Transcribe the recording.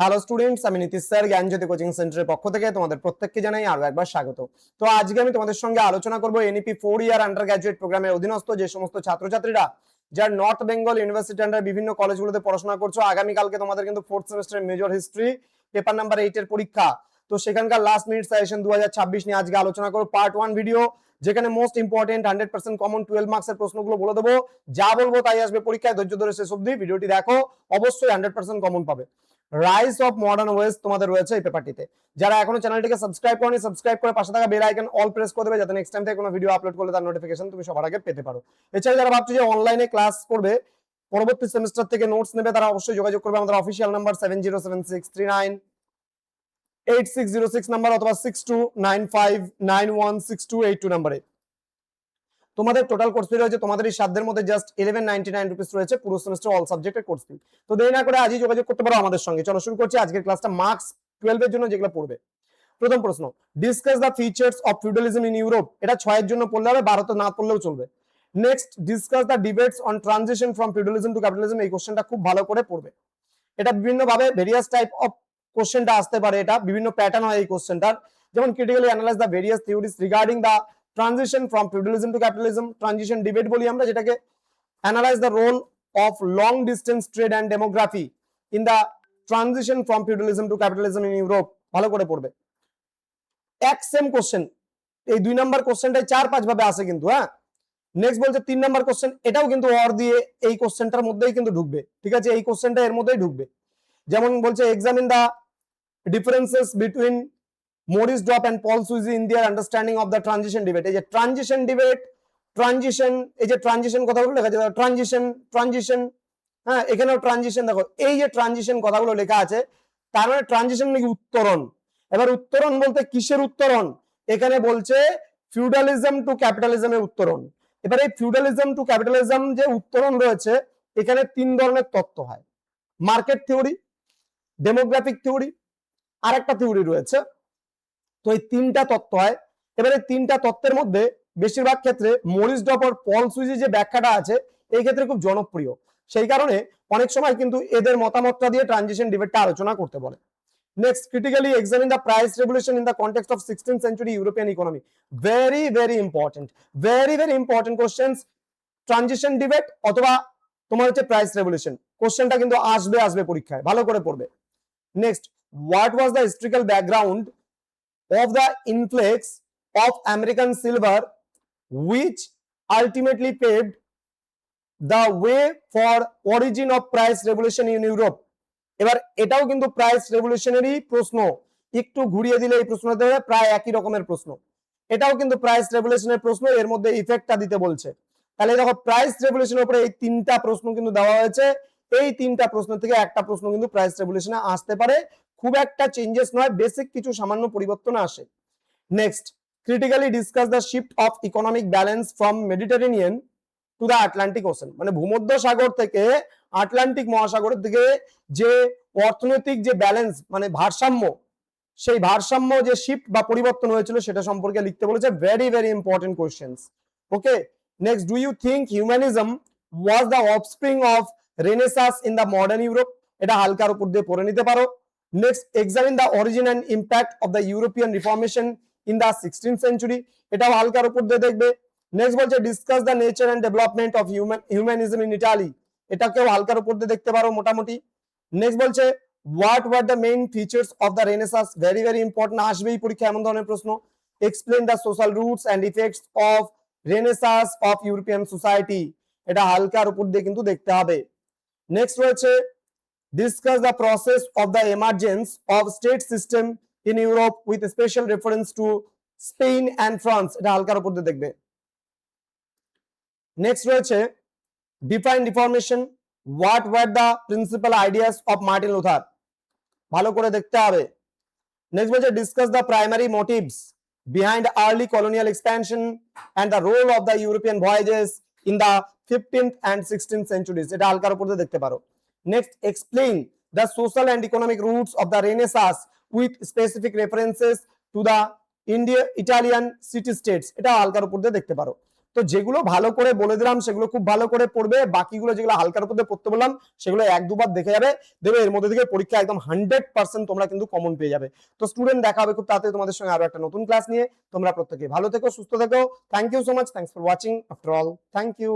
Hello students, আমি Nitish sir জ্ঞানজ্যোতি coaching সেন্টারের পক্ষ থেকে তোমাদের প্রত্যেককে জানাই আরো একবার স্বাগত। তো আজকে আমি তোমাদের সঙ্গে আলোচনা করব এনইপি 4 ইয়ার আন্ডার গ্র্যাজুয়েট প্রোগ্রামের অধীনস্থ যে সমস্ত ছাত্রছাত্রীরা যারা নর্থ বেঙ্গল ইউনিভার্সিটি আন্ডার বিভিন্ন কলেজগুলোতে পড়াশোনা করছো। আগামীকালকে তোমাদের কিন্তু 4th সেমিস্টারের মেজর হিস্ট্রি পেপার নাম্বার 8 এর পরীক্ষা। তো সেখানকার লাস্ট মিনিট সাজেশন 2026 নিয়ে আজকে আলোচনা করব। পার্ট 1 ভিডিও, যেখানে মোস্ট ইম্পর্টেন্ট 100% কমন 12 মার্কসের প্রশ্নগুলো বলে দেবো। যা বলবো তাই আসবে পরীক্ষায়, ধৈর্য ধরে শেষ অবধি ভিডিওটি দেখো, অবশ্যই 100% কমন পাবে। রাইজ অফ মডার্ন ওয়েস্ট তোমাদের রয়েছে এই পেপারটিতে। যারা এখনো চ্যানেলটিকে সাবস্ক্রাইব করনি, সাবস্ক্রাইব করে পাশে থাকা বেল আইকন অল প্রেস করে দেবে, যাতে নেক্সট টাইম থেকে কোনো ভিডিও আপলোড করলে তার নোটিফিকেশন তুমি সবার আগে পেতে পারো। এছাড়া যারা ভাবছো যে অনলাইনে ক্লাস করবে, পরবর্তী সেমিস্টার থেকে নোটস নেবে, তারা অবশ্যই যোগাযোগ করবে আমাদের অফিসিয়াল নাম্বার 7076398606 নাম্বার অথবা 6295916282 নাম্বারে। তোমাদের টোটাল কোর্স ফি রয়েছে তোমাদের এই সাধ্যের মধ্যে জাস্ট 1199 রুপিস রয়েছে পুরো সেমিস্টার অল সাবজেক্টের কোর্স ফি। তো দেরি না করে আজই যোগাযোগ করতে পারো আমাদের সঙ্গে। চলো শুরু করছি আজকের ক্লাসটা। মার্কস 12 এর জন্য যেগুলো পড়বে, প্রথম প্রশ্ন, discuss the features of feudalism in Europe. এটা 6 এর জন্য পড়লে হবে, 12 তে না পড়লেও চলবে। Next, discuss the debates on transition from feudalism to capitalism. এই কোশ্চেনটা খুব ভালো করে পড়বে। এটা বিভিন্ন ভাবে ভেরিয়াস টাইপ অফ কোশ্চেনটা আসতে পারে, এটা বিভিন্ন প্যাটার্ন হয় এই কোশ্চেনটার। যেমন critically analyse the various theories regarding the transition from feudalism to capitalism, transition debate বলি আমরা যেটাকে। Analyse the role of long distance trade and demography in the transition from feudalism to capitalism in Europe. ভালো করে পড়বে। এক same question, এই 2 number কোশ্চেনটাই 4-5 ভাবে আসে কিন্তু। হ্যাঁ, নেক্সট বলছে 3 নাম্বার কোশ্চেন, এটাও কিন্তু অর দিয়ে এই কোশ্চেনটার মধ্যেই কিন্তু ঢুকবে। ঠিক আছে, এই কোশ্চেনটা এর মধ্যেই ঢুকবে। যেমন বলছে examine the differences between Maurice Dobb and Paul Sweezy in their understanding of the transition debate. এই যে ট্রানজিশন ডিবেট, ট্রানজিশন, এই যে ট্রানজিশন কথাগুলো লেখা আছে, ট্রানজিশন ট্রানজিশন, হ্যাঁ এখানেও ট্রানজিশন। দেখো এই যে ট্রানজিশন কথাগুলো লেখা আছে, তার মানে ট্রানজিশন নাকি উত্তরণ। এবার উত্তরণ বলতে কিসের উত্তরণ? এখানে বলছে ফিউডালিজম টু ক্যাপিটালিজমের উত্তরণ। এবার এই ফিউডালিজম টু ক্যাপিটালিজম যে উত্তরণ রয়েছে, এখানে 3 ধরনের তত্ত্ব হয়। মার্কেট থিওরি, ডেমোগ্রাফিক থিওরি, আর একটা থিওরি রয়েছে। তো এই 3টা তত্ত্ব হয়। এবারে 3টা তত্ত্বের মধ্যে বেশিরভাগ ক্ষেত্রে মরিস ড্রপ আর পল সুইজি যে ব্যাখ্যাটা আছে, এই ক্ষেত্রে খুব জনপ্রিয়। সেই কারণে অনেক সময় কিন্তু এদের মতামতটা দিয়ে ট্রানজিশন ডিবেটটা আলোচনা করতে বলে। Next, critically examine the price revolution in the context of 16th century European economy. Very important questions. Transition debate অথবা তোমার হচ্ছে প্রাইস রেভলিউশন, কোশ্চেনটা কিন্তু আসবে পরীক্ষায়, ভালো করে পড়বে। Next, what was the historical background of the influx of American silver which ultimately paved the way for origin of price revolution in Europe? এবার এটাও কিন্তু প্রাইস রেভলিউশনারি প্রশ্ন, একটু ঘুরিয়ে দিলে এই প্রশ্নটা প্রায় একই রকমের প্রশ্ন। এটাও কিন্তু প্রাইস রেভলিউশনের প্রশ্ন, এর মধ্যে ইফেক্টটা দিতে বলছে। তাহলে দেখো প্রাইস রেভলিউশনের উপরে এই 3টা প্রশ্ন কিন্তু দেওয়া হয়েছে। এই 3টা প্রশ্ন থেকে একটা প্রশ্ন কিন্তু প্রাইস রেভলিউশনে আসতে পারে, খুব একটা চেঞ্জেস নয়, বেসিক কিছু সামান্য পরিবর্তন আসে। Next, critically discuss the shift of economic balance from Mediterranean to the Atlantic ocean. মানে ভূমধ্য সাগর থেকে আটলান্টিক মহাসাগরের দিকে যে অর্থনৈতিক যে ব্যালেন্স মানে ভারসাম্য, সেই ভারসাম্য যে শিফট বা পরিবর্তন হয়েছিল সেটা সম্পর্কে লিখতে বলেছে। Very important questions. Okay, next, do you think humanism was the offspring of Renaissance in the modern Europe? এটা হালকার উপর দিয়ে পড়ে নিতে পারো। Next, examine the origin and impact of the European Reformation in the 16th century. এটাও হালকার উপর দিয়ে দেখবে। নেক্সট বলছে discuss the nature and development of humanism in Italy. এটাকেও হালকার উপর দিয়ে দেখতে পারো মোটামুটি। নেক্সট বলছে what were the main features of the Renaissance. Very important, আসবেই পরীক্ষা এমন ধরনের প্রশ্ন। Explain the social roots and effects of Renaissance of European society. এটা হালকার উপর দিয়ে কিন্তু দেখতে হবে। নেক্সট রয়েছে discuss the process of the emergence of state system in Europe with special reference to Spain and France. এটা হালকার উপর দিয়ে দেখবে। নেক্সট রয়েছে define Reformation, what were the principal ideas of Martin Luther. ভালো করে দেখতে হবে। নেক্সট বলছে discuss the primary motives behind early colonial expansion and the role of the European voyages in the 15th and 16th centuries। এটা হালকার উপর দিয়ে দেখতে পারো। Next, explain the social and economic roots of the Renaissance with specific references to the Italian city states. এটা হালকার উপর দিয়ে দেখতে পারো। তো যেগুলো ভালো করে বলে দিলাম সেগুলো খুব ভালো করে পড়বে, বাকিগুলো যেগুলো হালকার উপর দিয়ে পড়তে বললাম সেগুলো এক দুবার দেখে যাবে, দেবে এর মধ্যে থেকে পরীক্ষা একদম 100% তোমরা কিন্তু কমন পেয়ে যাবে। তো স্টুডেন্ট, দেখা হবে খুব তাড়াতাড়ি তোমাদের সঙ্গে আরো একটা নতুন ক্লাস নিয়ে। তোমরা প্রত্যেকে ভালো থেকো, সুস্থ থেকো। Thank you so much, thanks for watching after all, thank you.